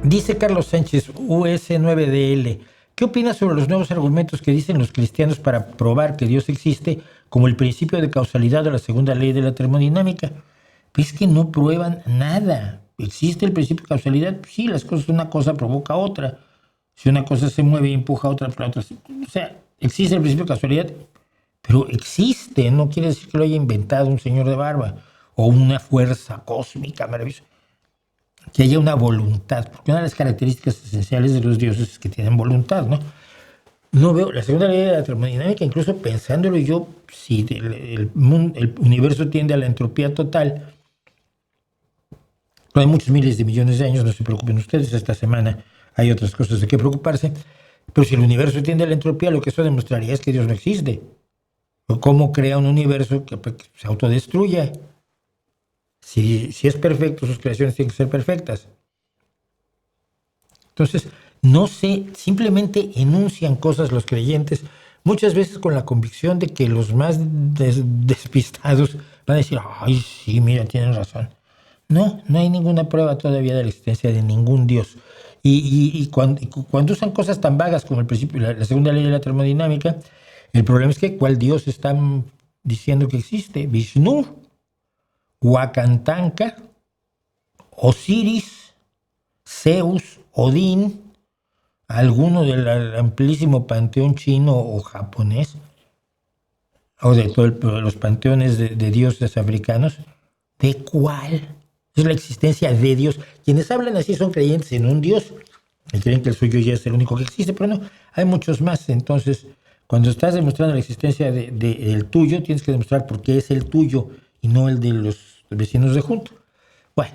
Dice Carlos Sánchez, US9DL, ¿qué opinas sobre los nuevos argumentos que dicen los cristianos para probar que Dios existe, como el principio de causalidad o la segunda ley de la termodinámica? Pues que no prueban nada. ¿Existe el principio de causalidad? Sí, las cosas, una cosa provoca otra. Si una cosa se mueve y empuja a otra para otra. O sea, existe el principio de causalidad, pero existe. No quiere decir que lo haya inventado un señor de barba o una fuerza cósmica maravillosa. Que haya una voluntad, porque una de las características esenciales de los dioses es que tienen voluntad, ¿no? No veo la segunda ley de la termodinámica, incluso pensándolo yo, si el universo tiende a la entropía total, no hay muchos miles de millones de años, no se preocupen ustedes, esta semana hay otras cosas de qué preocuparse, pero si el universo tiende a la entropía, lo que eso demostraría es que Dios no existe. ¿O cómo crea un universo que se autodestruye? Si es perfecto, sus creaciones tienen que ser perfectas. Entonces, no sé, simplemente enuncian cosas los creyentes, muchas veces con la convicción de que los más despistados van a decir, ay, sí, mira, tienen razón. No hay ninguna prueba todavía de la existencia de ningún Dios. Y cuando usan cosas tan vagas como el principio, la segunda ley de la termodinámica, el problema es que ¿cuál Dios están diciendo que existe? Vishnu, Wakantanka, Osiris, Zeus, Odín, alguno del amplísimo panteón chino o japonés, o de todos los panteones de dioses africanos. ¿De cuál? Es la existencia de Dios. Quienes hablan así son creyentes en un Dios y creen que el suyo ya es el único que existe, pero no, hay muchos más. Entonces, cuando estás demostrando la existencia del tuyo, tienes que demostrar por qué es el tuyo y no el de los vecinos de junto. Bueno,